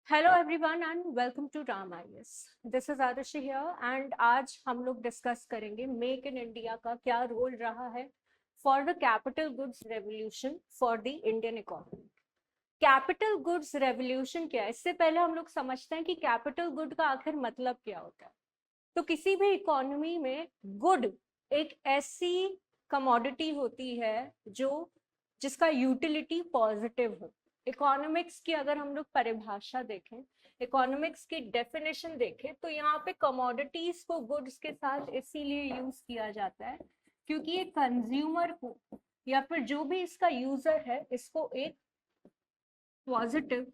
Hello everyone and welcome to Ram IAS. This is Adarsh here and आज हम लोग discuss करेंगे मेक इन इंडिया का क्या रोल रहा है for the capital goods revolution for the Indian economy. Capital goods revolution क्या है? इससे पहले हम लोग समझते हैं कि कैपिटल गुड का आखिर मतलब क्या होता है। तो किसी भी इकोनॉमी में गुड एक ऐसी कमोडिटी होती है जो जिसका यूटिलिटी पॉजिटिव हो। इकोनॉमिक्स की अगर हम लोग परिभाषा देखें, इकोनॉमिक्स की डेफिनेशन देखें, तो यहाँ पे कमोडिटीज को गुड्स के साथ इसीलिए यूज किया जाता है क्योंकि ये कंज्यूमर को या फिर जो भी इसका यूजर है इसको एक पॉजिटिव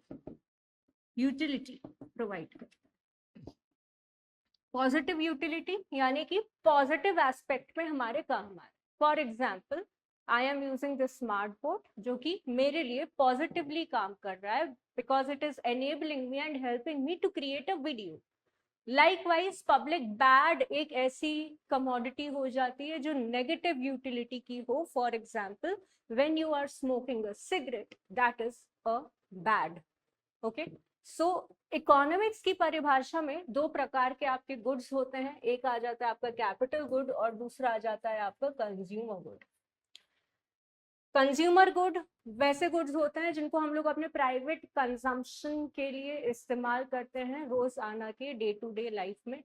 यूटिलिटी प्रोवाइड करता है। पॉजिटिव यूटिलिटी यानी कि पॉजिटिव एस्पेक्ट में हमारे काम आए। For example, I am using this smart board जो कि मेरे लिए पॉजिटिवली काम कर रहा है because it is enabling me and helping me to create a video. Likewise public bad एक ऐसी कमोडिटी हो जाती है जो नेगेटिव यूटिलिटी की हो। For example, when you are smoking a cigarette, that is a bad. Okay, so economics की परिभाषा में दो प्रकार के आपके गुड्स होते हैं। एक आ जाता है आपका कैपिटल गुड और दूसरा आ जाता है आपका कंज्यूमर गुड। कंज्यूमर गुड वैसे गुड्स होते हैं जिनको हम लोग अपने प्राइवेट कंजम्पशन के लिए इस्तेमाल करते हैं रोजाना के डे टू डे लाइफ में।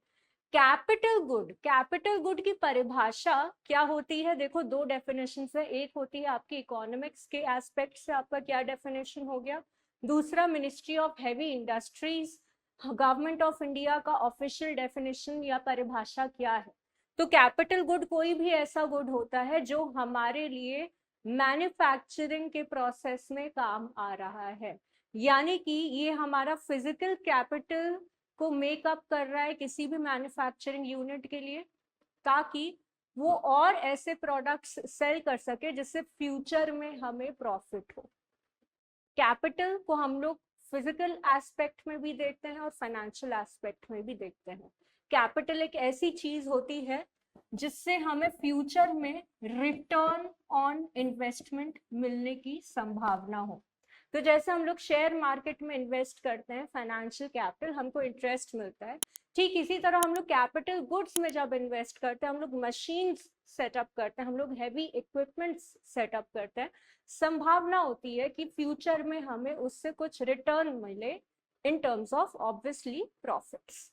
कैपिटल गुड की परिभाषा क्या होती है? देखो, दो डेफिनेशन है। एक होती है आपकी इकोनॉमिक्स के एस्पेक्ट से आपका क्या डेफिनेशन हो गया, दूसरा ministry of heavy industries government of India का ऑफिशियल डेफिनेशन या परिभाषा क्या है। तो कैपिटल गुड कोई भी ऐसा गुड होता है जो हमारे लिए मैन्युफैक्चरिंग के प्रोसेस में काम आ रहा है, यानी कि ये हमारा फिजिकल कैपिटल को मेकअप कर रहा है किसी भी मैन्युफैक्चरिंग यूनिट के लिए, ताकि वो और ऐसे प्रोडक्ट्स सेल कर सके जिससे फ्यूचर में हमें प्रॉफिट हो। कैपिटल को हम लोग फिजिकल एस्पेक्ट में भी देखते हैं और फाइनेंशियल एस्पेक्ट में भी देखते हैं। कैपिटल एक ऐसी चीज होती है जिससे हमें फ्यूचर में रिटर्न ऑन इन्वेस्टमेंट मिलने की संभावना हो। तो जैसे हम लोग शेयर मार्केट में इन्वेस्ट करते हैं, फाइनेंशियल कैपिटल हमको इंटरेस्ट मिलता है, ठीक इसी तरह हम लोग कैपिटल गुड्स में जब इन्वेस्ट करते हैं, हम लोग मशीन सेटअप करते हैं, हम लोग हैवी इक्विपमेंट सेटअप करते हैं, संभावना होती है कि फ्यूचर में हमें उससे कुछ रिटर्न मिले in terms of obviously profits.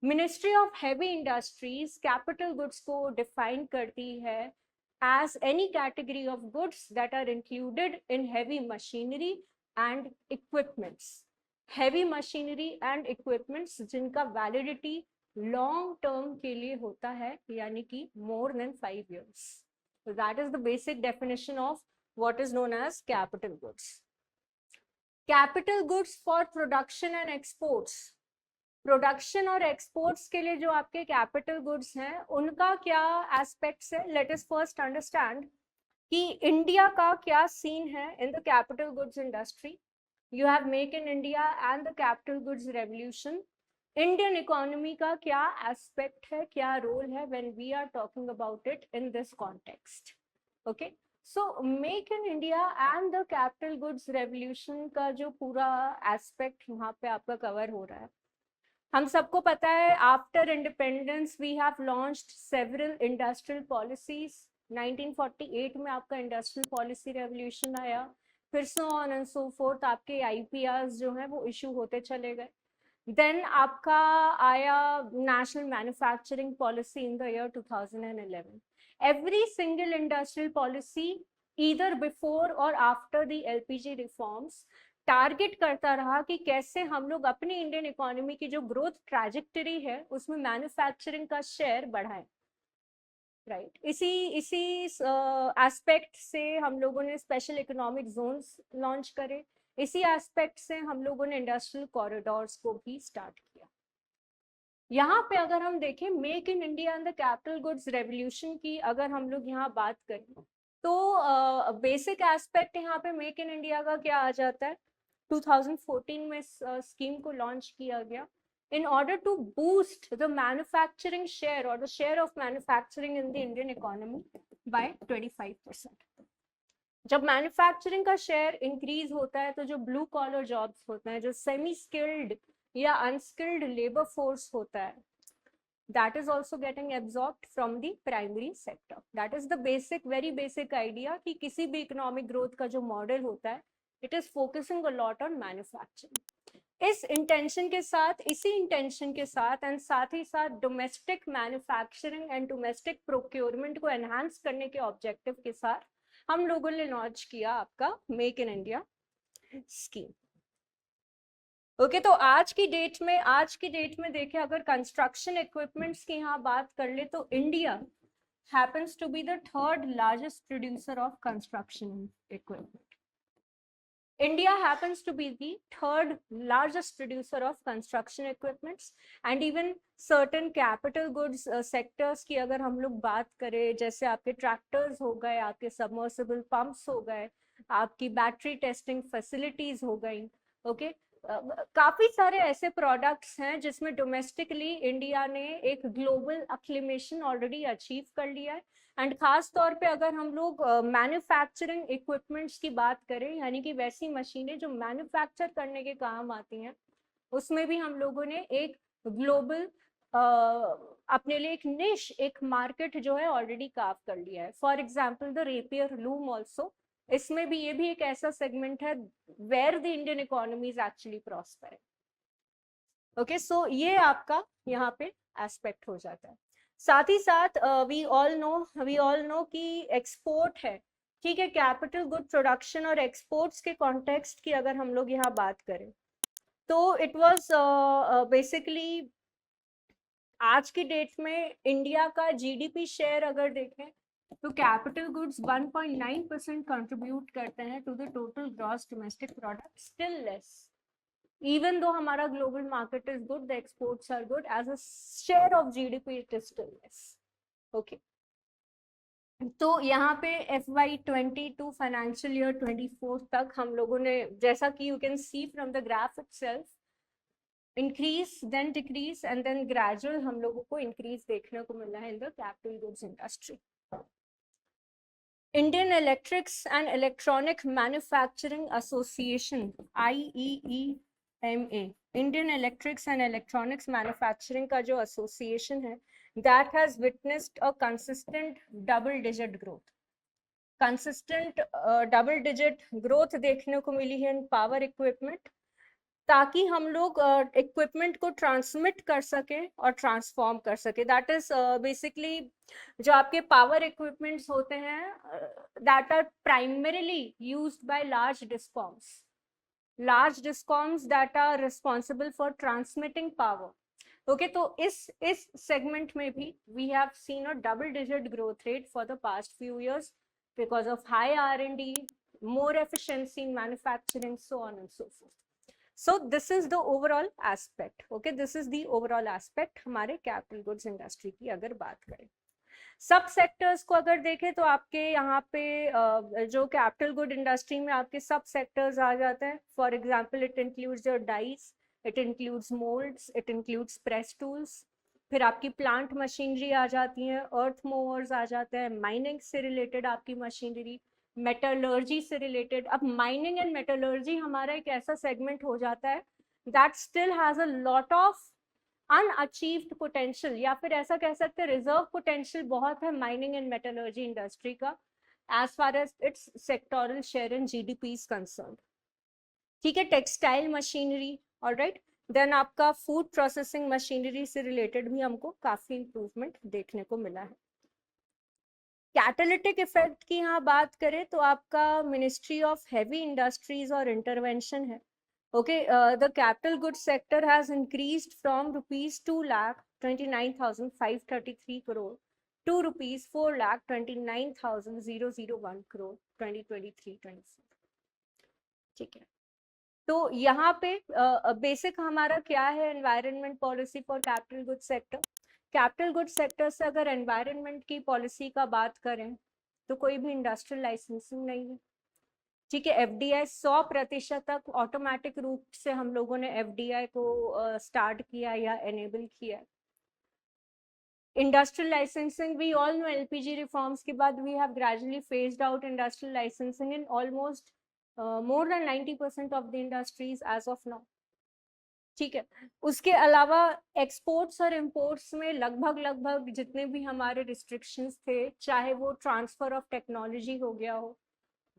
Ministry of heavy industries capital goods को डिफाइन करती है as any category of goods that are included in heavy machinery and equipments. Heavy machinery and equipments जिनका validity long term के लिए होता है, यानी कि more than 5 years. So that is the basic definition of what is known as capital goods. Capital goods for production and exports. Production और exports के लिए जो आपके कैपिटल गुड्स हैं उनका क्या एस्पेक्ट्स है, लेट अस फर्स्ट अंडरस्टैंड कि इंडिया का क्या सीन है in the capital goods industry. You have make in India and the capital goods revolution. Indian economy का क्या एस्पेक्ट है, क्या रोल है when we are talking about it in this context. Okay, so make in India and the capital goods revolution का जो पूरा aspect यहाँ पे आपका कवर हो रहा है। हम सबको पता है after independence we have launched several industrial policies. 1948 में आपका इंडस्ट्रियल पॉलिसी रेवोल्यूशन आया, फिर so on and so forth आपके आईपीआर जो है वो इशू होते चले गए। देन आपका आया national manufacturing policy in the year 2011। Every single industrial policy either before or after the LPG reforms target करता रहा कि कैसे हम लोग अपनी इंडियन इकोनॉमी की जो ग्रोथ ट्रैजेक्टरी है उसमें मैन्युफैक्चरिंग का शेयर बढ़ाएं। राइट, इसी इसी एस्पेक्ट से हम लोगों ने स्पेशल इकोनॉमिक जोन्स लॉन्च करे, इसी एस्पेक्ट से हम लोगों ने इंडस्ट्रियल कॉरिडोर्स को भी स्टार्ट किया। यहाँ पे अगर हम देखें make in India and the capital goods revolution की अगर हम लोग यहाँ बात करें तो बेसिक एस्पेक्ट यहाँ पे मेक इन इंडिया का क्या आ जाता है। 2014 में स्कीम को लॉन्च किया गया in order to boost the manufacturing share or the share of manufacturing in the Indian economy by 25%. जब मैन्युफैक्चरिंग का शेयर इंक्रीज होता है तो जो ब्लू कॉलर जॉब्स होते हैं, जो सेमी स्किल्ड या अनस्किल्ड लेबर फोर्स होता है, that is also getting absorbed from the primary sector. That is the basic, very basic idea कि किसी भी economic growth का जो model होता है, it is focusing a lot on manufacturing. इस इंटेंशन के साथ, इसी इंटेंशन के साथ एंड साथ ही साथ domestic manufacturing and domestic procurement को एनहांस करने के ऑब्जेक्टिव के साथ हम लोगों ने लॉन्च किया आपका make in India scheme. Okay, तो आज की डेट में देखें, अगर कंस्ट्रक्शन इक्विपमेंट्स की यहाँ बात कर ले तो India happens to be the third largest producer of construction equipment. India happens to be the third largest producer of construction equipments, and even certain capital goods sectors की अगर हम लोग बात करें, जैसे आपके ट्रैक्टर्स हो गए, आपके सबमर्सिबल पंप्स हो गए, आपकी बैटरी टेस्टिंग फैसिलिटीज हो गई, ओके, काफी सारे ऐसे प्रोडक्ट्स हैं जिसमें डोमेस्टिकली इंडिया ने एक ग्लोबल अक्लेमेशन ऑलरेडी अचीव कर लिया है। एंड खास तौर पे अगर हम लोग मैन्युफैक्चरिंग इक्विपमेंट्स की बात करें, यानी कि वैसी मशीनें जो मैन्युफैक्चर करने के काम आती हैं, उसमें भी हम लोगों ने एक ग्लोबल अपने लिए एक निश, एक मार्केट जो है ऑलरेडी कार्व कर लिया है। For example the rapier loom also, इसमें भी ये भी एक ऐसा सेगमेंट है where the Indian economy is actually prospering. Okay, so ये आपका यहाँ पे एस्पेक्ट हो जाता है। साथ ही साथ वी ऑल नो कि एक्सपोर्ट है, ठीक है, कैपिटल गुड प्रोडक्शन और एक्सपोर्ट्स के कॉन्टेक्स्ट की अगर हम लोग यहाँ बात करें तो इट वाज बेसिकली आज की डेट में इंडिया का जीडीपी शेयर अगर देखें तो कैपिटल गुड्स 1.9% कंट्रीब्यूट करते हैं to the total gross domestic product, still less even though हमारा global market is good, the exports are good, as a share of GDP it is still less. Okay, तो यहाँ पे FY22 financial year 24 तक हम लोगों ने, जैसा कि you can see from the graph itself, increase then decrease and then gradual हम लोगों को इंक्रीज देखने को मिला है in the capital goods industry. Indian electrics and electronic manufacturing association IEEMA, Indian electrics and electronics manufacturing का जो association है, that has witnessed a consistent double digit growth. Consistent double digit growth देखने को मिली है इन पावर इक्विपमेंट, ताकि हम लोग equipment को ट्रांसमिट कर सके और ट्रांसफॉर्म कर सके। दैट इज बेसिकली जो आपके पावर इक्विपमेंट्स होते हैं that are primarily used by large discoms that are responsible for transmitting power. Okay, तो इस सेगमेंट में भी we have seen a double digit growth rate for the past few years because of high R&D, more efficiency in manufacturing, so on and so forth. So this is the overall aspect. Okay, this is the overall aspect हमारे capital goods industry की अगर बात करें। सब sectors को अगर देखें तो आपके यहाँ पे जो कैपिटल गुड इंडस्ट्री में आपके सब सेक्टर्स आ जाते हैं। For example it includes your dice, it includes molds, it includes press tools, फिर आपकी प्लांट मशीनरी आ जाती है, अर्थ मूवर्स आ जाते हैं, माइनिंग से रिलेटेड आपकी मशीनरी, मेटलर्जी से रिलेटेड। अब माइनिंग एंड मेटलर्जी हमारा एक ऐसा सेगमेंट हो जाता है that still has a lot of unachieved potential, या फिर ऐसा कह सकते हैं रिजर्व पोटेंशियल बहुत है माइनिंग एंड मेटलर्जी इंडस्ट्री का as far as its sectoral share in GDP is concern. ठीक है, टेक्सटाइल मशीनरी, ऑलराइट, देन आपका फूड प्रोसेसिंग मशीनरी से रिलेटेड भी हमको काफी इंप्रूवमेंट देखने को मिला है। कैटालिटिक इफेक्ट की यहाँ बात करें तो आपका मिनिस्ट्री ऑफ हैवी इंडस्ट्रीज और इंटरवेंशन है। Okay, the capital goods sector has increased from ₹2,29,533 crore to ₹4,29,001 crore 2023-24। ठीक है, तो यहाँ पे बेसिक हमारा क्या है environment policy for capital good sector. Capital good sector से अगर एनवायरनमेंट की पॉलिसी का बात करें तो कोई भी इंडस्ट्रियल लाइसेंसिंग नहीं है। ठीक है, FDI 100% तक ऑटोमेटिक रूप से हम लोगों ने FDI को स्टार्ट किया या एनेबल किया। Industrial licensing, we all know LPG reforms के बाद we have gradually phased out industrial licensing in almost more than 90% of the industries as of now. ठीक है, उसके अलावा एक्सपोर्ट्स और इंपोर्ट्स में लगभग जितने भी हमारे रिस्ट्रिक्शंस थे, चाहे वो ट्रांसफर ऑफ टेक्नोलॉजी हो गया हो,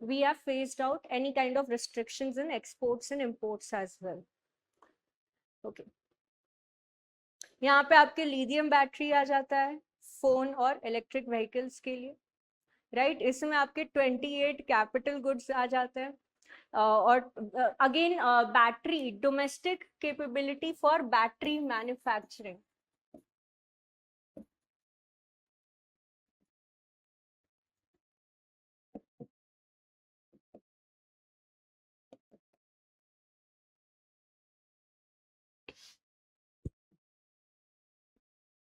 we have phased out any kind of restrictions in exports and imports as well. Okay. यहाँ पे आपके लिथियम बैटरी आ जाता है फोन और इलेक्ट्रिक व्हीकल्स के लिए, राइट इसमें आपके 28 कैपिटल गुड्स आ जाते हैं और again battery domestic capability for battery manufacturing.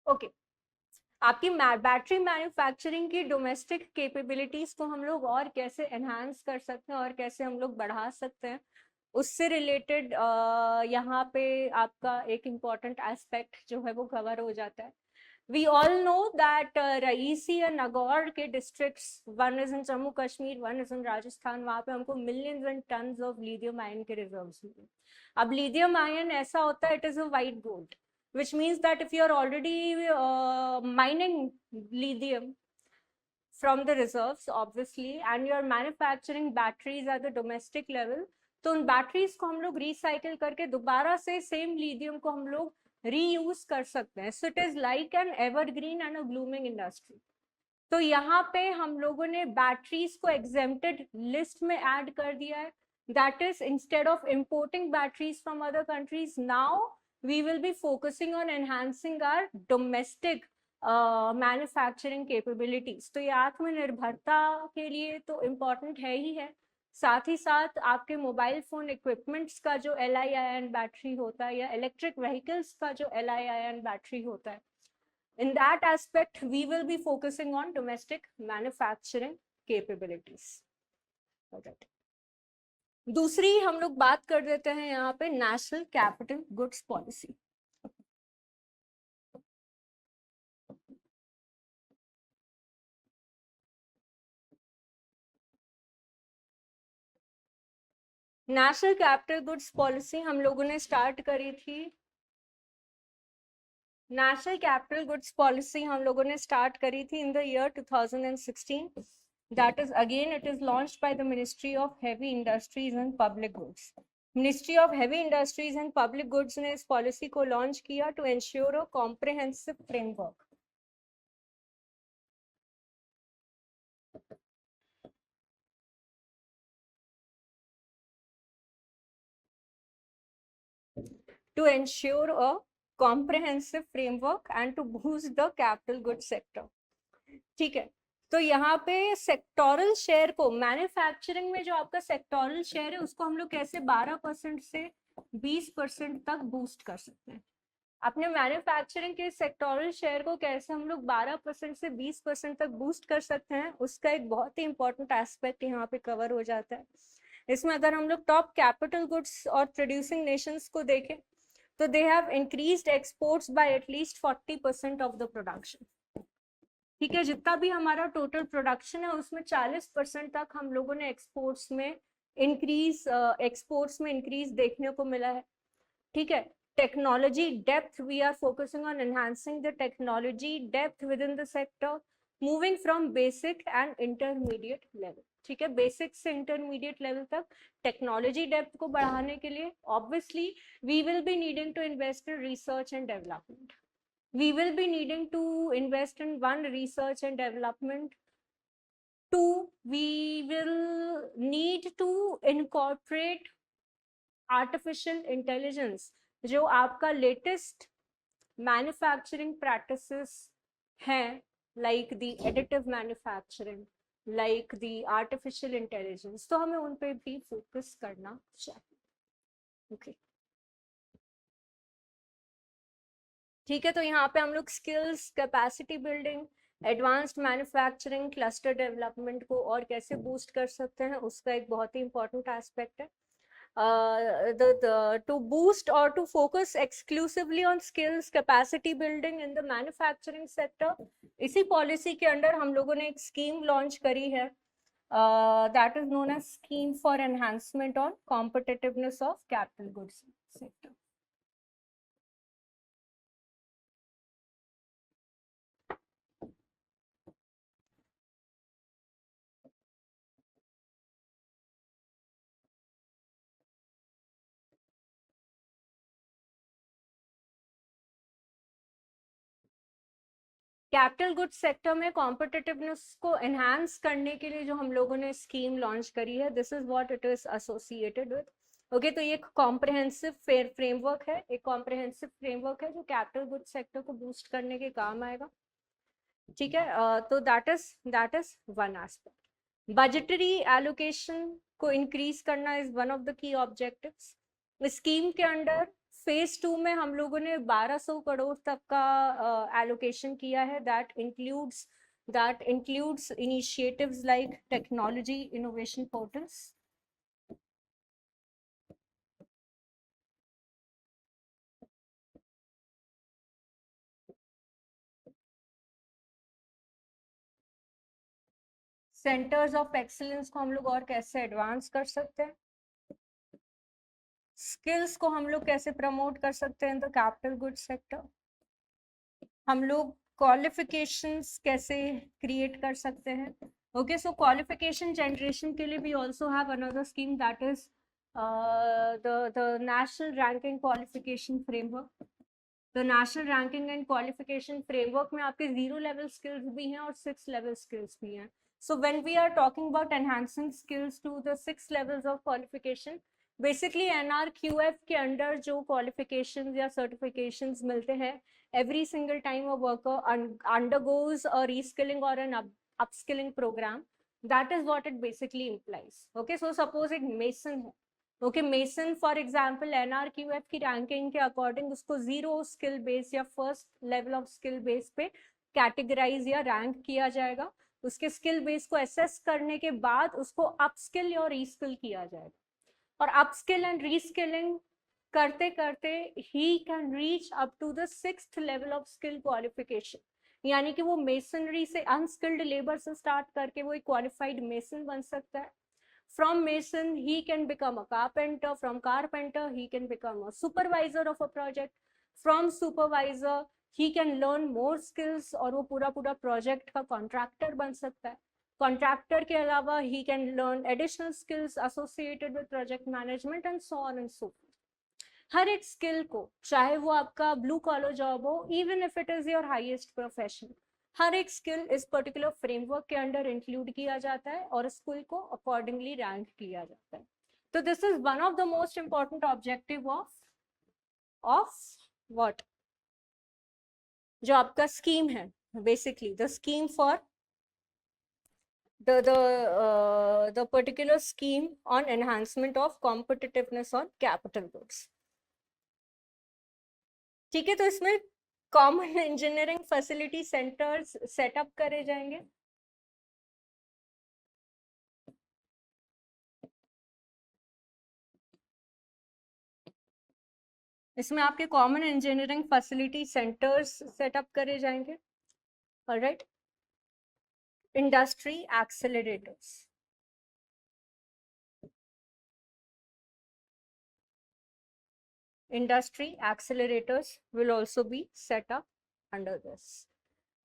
Okay, आपकी बैटरी मैन्युफैक्चरिंग की डोमेस्टिक कैपेबिलिटीज को हम लोग और कैसे एनहांस कर सकते हैं और कैसे हम लोग बढ़ा सकते हैं, उससे रिलेटेड यहाँ पे आपका एक इम्पॉर्टेंट एस्पेक्ट जो है वो कवर हो जाता है. We all know that रईसी और नागौर के districts, one is in Jammu Kashmir, one is in Rajasthan, वहाँ पे हमको millions and tons of lithium ion के रिजर्व्स मिले. अब लिथियम आयन ऐसा होता है, it is a white gold, which means that if you are already mining lithium from the reserves obviously and you are manufacturing batteries at the domestic level, तो उन batteries को हम लोग रिसाइकिल करके दोबारा से सेम लिथियम को हम लोग रीयूज कर सकते हैं. So it is like an evergreen and a blooming industry. तो यहाँ पे हम लोगों ने बैटरीज को एग्जेम्प्टेड लिस्ट में ऐड कर दिया है. That is instead of importing batteries from other countries, now we will be focusing on enhancing our domestic manufacturing capabilities. तो ये आत्मनिर्भरता के लिए तो इम्पोर्टेंट है ही है. साथ ही साथ आपके मोबाइल फोन इक्विपमेंट्स का जो LiIon बैटरी होता है या इलेक्ट्रिक व्हीकल्स का जो LiIon बैटरी होता है, in that aspect we will be focusing on domestic manufacturing capabilities. Alright. दूसरी हम लोग बात कर देते हैं यहाँ पे national capital goods policy. National capital goods policy हम लोगों ने स्टार्ट करी थी. नेशनल कैपिटल गुड्स पॉलिसी हम लोगों ने स्टार्ट करी थी in the year 2016. That is again it is launched by the Ministry of Heavy Industries and Public Goods. Ministry of Heavy Industries and Public Goods ने इस policy को launch किया to ensure a comprehensive framework. To ensure a comprehensive framework and to boost the capital goods sector. ठीक है, तो यहाँ पे sectoral share को, मैन्युफैक्चरिंग में जो आपका सेक्टोरल शेयर है उसको हम लोग कैसे 12% से 20% तक बूस्ट कर सकते हैं. अपने मैन्युफैक्चरिंग के सेक्टोरल शेयर को कैसे हम लोग 12% से 20% तक बूस्ट कर सकते हैं, उसका एक बहुत ही इंपॉर्टेंट एस्पेक्ट यहाँ पे कवर हो जाता है. इसमें अगर हम लोग टॉप कैपिटल गुड्स और प्रोड्यूसिंग नेशंस को देखें तो they have increased exports bye at least 40% of the production. ठीक है, जितना भी हमारा टोटल प्रोडक्शन है उसमें 40% तक हम लोगों ने एक्सपोर्ट्स में इंक्रीज देखने को मिला है. ठीक है, technology depth, we are focusing on enhancing the technology depth within the sector, moving from basic and intermediate level. ठीक है, बेसिक से इंटरमीडिएट लेवल तक टेक्नोलॉजी डेप्थ को बढ़ाने के लिए obviously we will be needing to invest in research and development. We will be needing to invest in one, research and development. Two, we will need to incorporate artificial intelligence, जो आपका latest manufacturing practices हैं, like the additive manufacturing, like the artificial intelligence. तो हमें उन पे भी focus करना चाहिए. Okay. ठीक है, तो यहाँ पे हम लोग skills, capacity building, advanced manufacturing, cluster development को और कैसे बूस्ट कर सकते हैं उसका एक बहुत ही इंपॉर्टेंट एस्पेक्ट है. to boost or to focus exclusively on skills capacity building in the manufacturing sector. इसी पॉलिसी के अंडर हम लोगों ने एक स्कीम लॉन्च करी है, that is known as scheme for enhancement on competitiveness of capital goods sector. Capital goods sector में competitiveness को एनहांस करने के लिए जो हम लोगों ने स्कीम लॉन्च करी है, this is what it is associated with. Okay, तो ये एक कॉम्प्रिहेंसिव फ्रेमवर्क है, एक कॉम्प्रिहेंसिव फ्रेमवर्क है जो कैपिटल गुड्स सेक्टर को बूस्ट करने के काम आएगा. ठीक है, तो that is one aspect. Budgetary allocation को इंक्रीज करना is one of the key objectives. Scheme के अंडर फेज 2 में हम लोगों ने 1200 करोड़ तक का एलोकेशन किया है. That includes initiatives like technology innovation portals. Centres of excellence को हम लोग और कैसे एडवांस कर सकते हैं, स्किल्स को हम लोग कैसे प्रमोट कर सकते हैं इन द कैपिटल गुड्स सेक्टर, हम लोग क्वालिफिकेशंस कैसे क्रिएट कर सकते हैं. ओके, सो क्वालिफिकेशन जनरेशन के लिए भी also have another scheme, that is the national ranking qualification framework. The national ranking and qualification framework में आपके 0 लेवल स्किल्स भी हैं और 6 लेवल स्किल्स भी हैं. So when we are talking about enhancing skills to the 6 levels of qualification, basically NRQF के under जो qualifications या certifications मिलते हैं, every single time a worker undergoes a reskilling or an upskilling program, that is what it basically implies. Okay, so suppose एक mason है, okay, mason for example NRQF की ranking के according उसको 0 skill base या first level of skill base पे categorize या rank किया जाएगा. उसके स्किल बेस को एसेस करने के बाद उसको अपस्किल और रीस्किल किया जाएगा, और अपस्किल एंड रीस्किलिंग करते करते ही can reach up to the 6th level of skill qualification. यानी कि वो मेसनरी से अनस्किल्ड लेबर से स्टार्ट करके वो एक क्वालिफाइड मेसन बन सकता है. From mason he can become a carpenter, from carpenter he can become a supervisor of a project, from supervisor he can learn more skills और वो पूरा प्रोजेक्ट का कॉन्ट्रैक्टर बन सकता है. कॉन्ट्रैक्टर के अलावा he can learn additional skills associated with project management and so on and so forth. हर एक स्किल को, चाहे वो आपका ब्लू कॉलर जॉब हो, even if it is your highest profession, हर एक स्किल इस पर्टिकुलर फ्रेमवर्क के अंडर इंक्लूड किया जाता है और स्किल को अकॉर्डिंगली रैंक किया जाता है. तो this is one of the most important objective of what, जो आपका स्कीम है, basically the scheme for the particular scheme on enhancement of competitiveness on capital goods. ठीक है, तो इसमें common engineering facility centres setup करे जाएंगे. इसमें आपके common engineering facility centres setup करे जाएंगे. Alright, industry accelerators, industry accelerators will also be set up under this.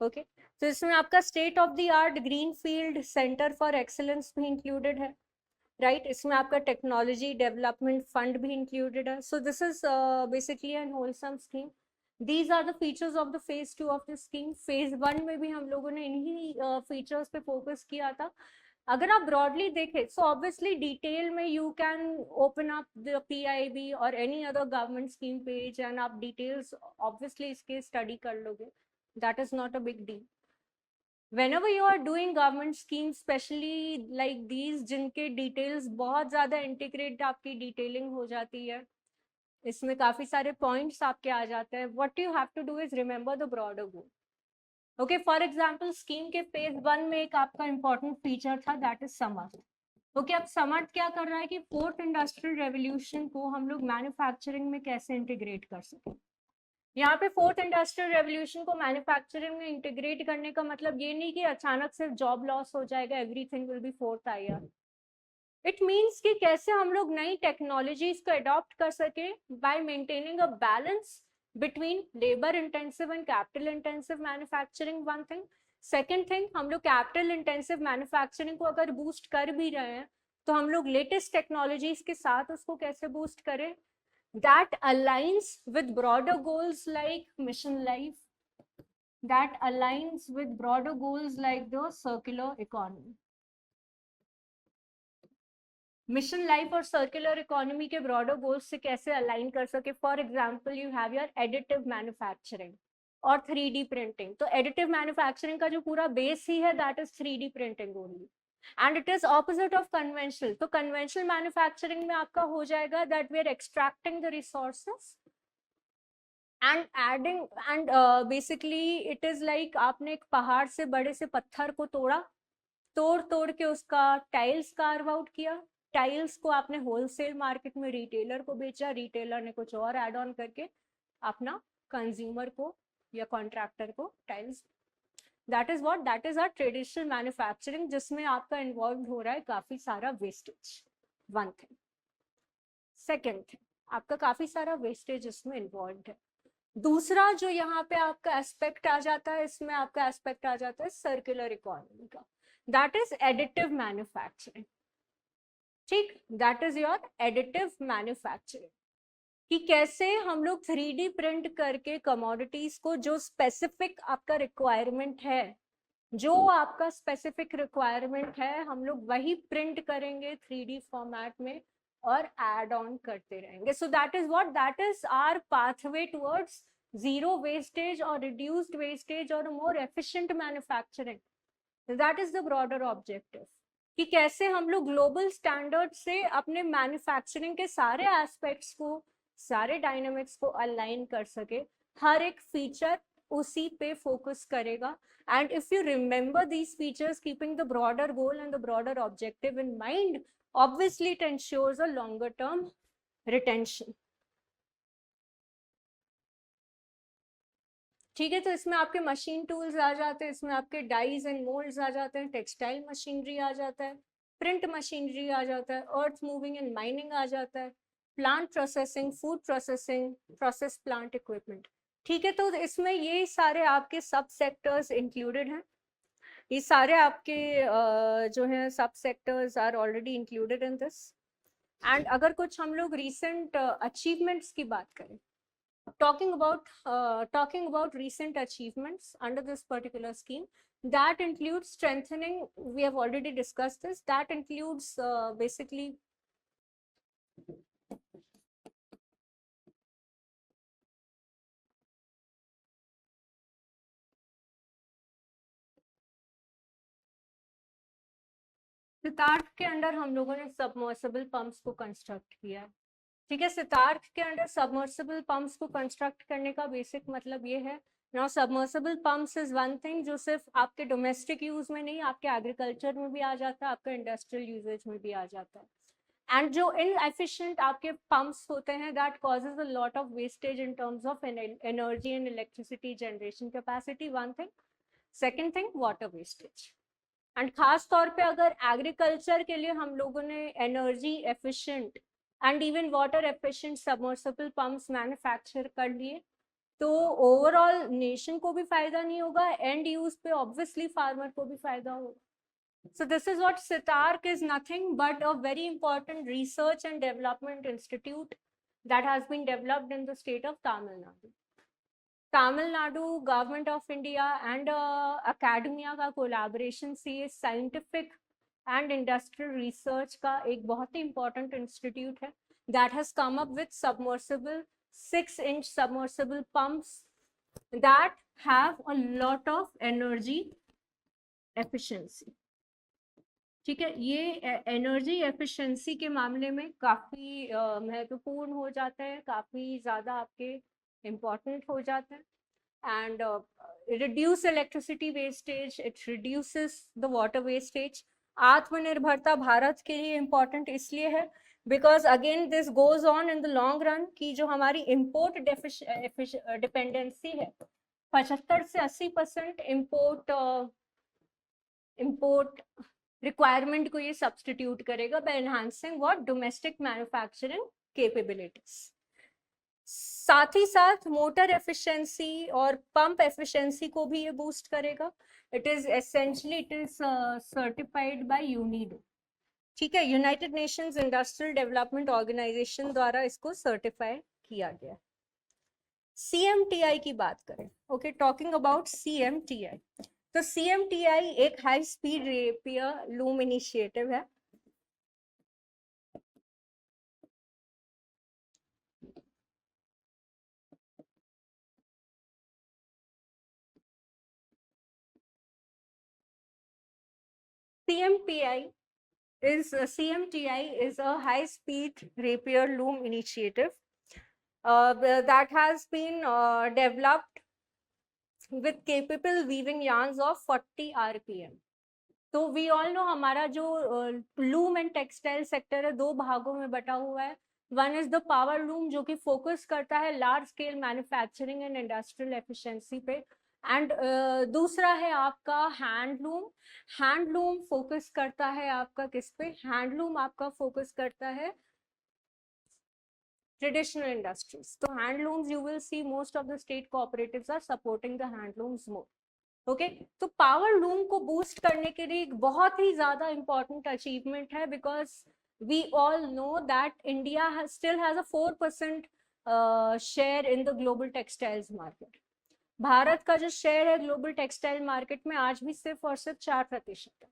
Okay, तो इसमें आपका state of the art green field centre for excellence भी इंक्लूडेड है, राइट. इसमें आपका टेक्नोलॉजी डेवलपमेंट फंड भी इंक्लूडेड है. So this is basically an wholesome scheme. These are the features of the phase 2 of the scheme. phase 1 में भी हम लोगों ने इन्हीं फीचर्स पे फोकस किया था. अगर आप ब्रॉडली देखें, सो ऑब्वियसली डिटेल में you can open up the PIB और any other government scheme page and आप डिटेल्स ऑब्वियसली इसके स्टडी कर लोगे. That is not a big deal. whenever you are doing government schemes, especially like these जिनके details बहुत ज्यादा integrate आपकी detailing हो जाती है, इसमें काफी सारे पॉइंट्स आपके आ जाते हैं. What you have to do is remember the broader goal. Okay, for example scheme के फेज 1 में एक आपका इंपॉर्टेंट फीचर था, दैट इज समर. ओके, अब समर्थ क्या कर रहा है कि फोर्थ इंडस्ट्रियल रेवोल्यूशन को हम लोग मैन्युफैक्चरिंग में कैसे इंटीग्रेट कर सकें। यहाँ पे फोर्थ इंडस्ट्रियल रेवोल्यूशन को मैन्युफैक्चरिंग में इंटीग्रेट करने का मतलब ये नहीं कि अचानक से जॉब लॉस हो जाएगा, everything will be fourth IR. It means कि कैसे हम लोग नई टेक्नोलॉजीज को अडॉप्ट कर सके bye maintaining a balance between labour intensive and capital intensive manufacturing, one thing. Second thing, हम लोग कैपिटल इंटेंसिव मैन्युफैक्चरिंग को अगर बूस्ट कर भी रहे हैं तो हम लोग लेटेस्ट टेक्नोलॉजीज के साथ उसको कैसे बूस्ट करें that aligns with broader goals like mission life, that aligns with broader goals like the circular economy। Mission life और सर्कुलर इकोनॉमी के ब्रॉडर गोल्स से कैसे अलाइन कर सके। For example you have your additive manufacturing और 3D printing. तो additive manufacturing का जो पूरा बेस ही है that is 3D printing only, and it is opposite of conventional. तो कन्वेंशनल मैन्युफैक्चरिंग में आपका हो जाएगा that we are extracting the resources and adding, and basically it is like आपने एक पहाड़ से बड़े से पत्थर को तोड़ा, तोड़ तोड़ के उसका टाइल्स कार्व आउट किया, टाइल्स को आपने होलसेल मार्केट में रिटेलर को बेचा, रिटेलर ने कुछ और एड ऑन करके अपना कंज्यूमर को या कॉन्ट्रैक्टर को tiles. That is what, that is our traditional manufacturing, जिसमें आपका इन्वॉल्व हो रहा है काफी सारा wastage, one thing. Second thing, आपका काफी सारा वेस्टेज इसमें इन्वॉल्व है। दूसरा जो यहाँ पे आपका एस्पेक्ट आ जाता है, इसमें आपका एस्पेक्ट आ जाता है सर्कुलर इकोनॉमी का, दैट इज एडिटिव मैन्युफैक्चरिंग। ठीक, that is your additive manufacturing, कि कैसे हम लोग 3D प्रिंट करके कमोडिटीज को जो स्पेसिफिक आपका रिक्वायरमेंट है, जो आपका स्पेसिफिक रिक्वायरमेंट है हम लोग वही प्रिंट करेंगे 3D फॉर्मेट में और एड ऑन करते रहेंगे। So that is what, that is our pathway towards zero wastage और रिड्यूस्ड वेस्टेज और more efficient manufacturing. That is the broader objective, कि कैसे हम लोग ग्लोबल स्टैंडर्ड से अपने मैन्युफैक्चरिंग के सारे एस्पेक्ट्स को, सारे डायनामिक्स को अलाइन कर सके। हर एक फीचर उसी पे फोकस करेगा, and if you remember these features keeping the broader goal and the broader objective in mind, obviously it ensures a longer term retention। ठीक है, तो इसमें आपके मशीन टूल्स आ जाते हैं, इसमें आपके डाइज एंड मोल्ड्स आ जाते हैं, टेक्सटाइल मशीनरी आ जाता है, प्रिंट मशीनरी आ जाता है, अर्थ मूविंग एंड माइनिंग आ जाता है, plant processing, food processing, process plant equipment. ठीक है, तो इसमें ये सारे आपके सब सेक्टर्स इंक्लूडेड हैं। ये सारे आपके जो है sub sectors are already included in this. And अगर कुछ हम लोग रिसेंट अचीवमेंट्स की बात करें, talking about recent achievements under this particular scheme, that includes strengthening, we have already discussed this, that includes basically सितार्थ के अंदर हम लोगों ने सबमर्सिबल पंप्स को कंस्ट्रक्ट किया है। ठीक है, सितार्थ के अंदर सबमर्सिबल पंप्स को कंस्ट्रक्ट करने का बेसिक मतलब ये है, now submersible pumps is one thing जो सिर्फ आपके डोमेस्टिक यूज में नहीं, आपके एग्रीकल्चर में भी आ जाता है, आपका इंडस्ट्रियल यूजेज में भी आ जाता है। एंड जो इनएफिशिएंट आपके पंप्स होते हैं that causes a lot of wastage in terms of energy and electricity generation capacity, one thing. Second thing, water wastage. And खास तौर पे अगर एग्रीकल्चर के लिए हम लोगों ने energy efficient and even water efficient submersible pumps manufacture कर लिए तो ओवरऑल नेशन को भी फायदा नहीं होगा, एंड यूज पे ऑब्वियसली फार्मर को भी फायदा होगा। So this is what SITARC is nothing but a very important research and development institute that has been developed in the state of Tamil Nadu. Tamil Nadu government of India and academia का collaboration से ये scientific and industrial research का एक बहुत ही important institute है that has come up with submersible 6-inch submersible pumps that have a lot of energy efficiency। ठीक है, ये एनर्जी एफिशिएंसी के मामले में काफ़ी महत्वपूर्ण हो जाता है, काफ़ी ज़्यादा आपके इम्पोर्टेंट हो जाता है। And reduce electricity wastage, it reduces the water wastage. आत्मनिर्भरता भारत के लिए इम्पोर्टेंट इसलिए है because again this goes on in the long run की जो हमारी इम्पोर्ट डिपेंडेंसी है 75 से 80% इम्पोर्ट रिक्वायरमेंट को ये सब्सटीट्यूट करेगा by enhancing what domestic manufacturing capabilities. साथ ही साथ मोटर एफिशिएंसी और पंप एफिशिएंसी को भी ये बूस्ट करेगा। It is certified by UNIDO, ठीक है, United Nations industrial development organization द्वारा इसको सर्टिफाई किया गया। CMTI की बात करें, ओके, टॉकिंग अबाउट CMTI, तो CMTI एक high speed rapier loom initiative है। CMTI is a high speed rapier loom initiative that has been developed with capable weaving yarns of 40 RPM. तो वी ऑल नो हमारा जो loom and textile sector है दो भागों में बटा हुआ है। One is the power loom जो कि फोकस करता है large scale manufacturing and industrial efficiency पे, एंड दूसरा है आपका हैंडलूम। हैंडलूम फोकस करता है आपका किस पे? हैंडलूम आपका फोकस करता है traditional industries. So handlooms, you will see most of the state cooperatives are supporting the handlooms more. Okay तो पावर लूम को बूस्ट करने के लिए एक बहुत ही ज्यादा इंपॉर्टेंट अचीवमेंट है because we all know that India still has a 4% share in the global textiles market. Bharat का जो शेयर है ग्लोबल टेक्सटाइल मार्केट में आज भी सिर्फ और सिर्फ 4% है।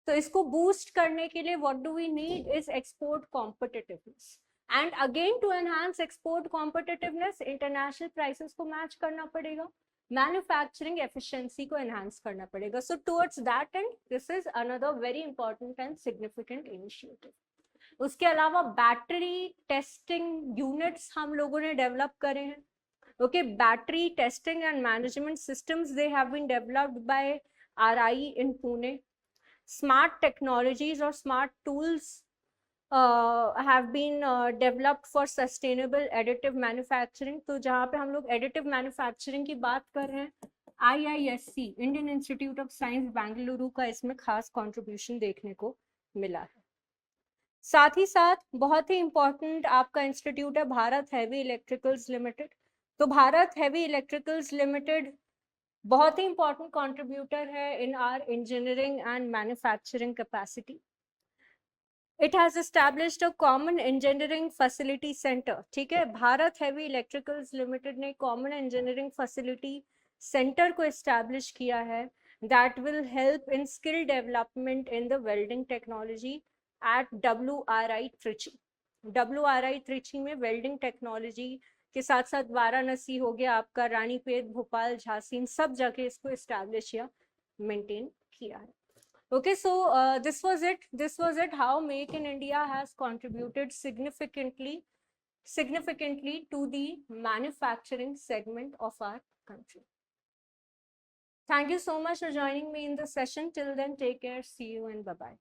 तो इसको बूस्ट करने के लिए what do we need is export competitiveness, and again to enhance export competitiveness international prices को मैच करना पड़ेगा, मैन्युफैक्चरिंग एफिशिएंसी को एनहांस करना पड़ेगा। So towards that end this is another very important and significant initiative. उसके अलावा battery testing units हम लोगों ने डेवलप करे हैं। Okay, battery testing and management systems they have been developed by RI in Pune. Smart technologies और smart tools have been developed for sustainable additive manufacturing। तो जहाँ पे हम लोग additive manufacturing की बात कर रहे हैं, IISC Indian institute of science Bengaluru का इसमें खास कंट्रीब्यूशन देखने को मिला है। साथ ही साथ बहुत ही इंपॉर्टेंट आपका इंस्टीट्यूट है भारत हैवी इलेक्ट्रिकल्स लिमिटेड। तो भारत हैवी इलेक्ट्रिकल्स लिमिटेड बहुत ही इंपॉर्टेंट कंट्रीब्यूटर है इन are engineering and manufacturing capacity. It has established a common engineering facility center, ठीक है, भारत हैवी इलेक्ट्रिकल्स लिमिटेड ने कॉमन इंजीनियरिंग फैसिलिटी सेंटर को एस्टैब्लिश किया है that will help in skill development in the welding technology at WRI Trichy। WRI Trichy में welding technology के साथ साथ वाराणसी हो गया आपका, रानीपेट, भोपाल, झांसी, इन सब जगह इसको एस्टैब्लिश या मेंटेन किया है। Okay, so this was it. This was it. How Make in India has contributed significantly to the manufacturing segment of our country. Thank you so much for joining me in this session. Till then, take care. See you and bye bye.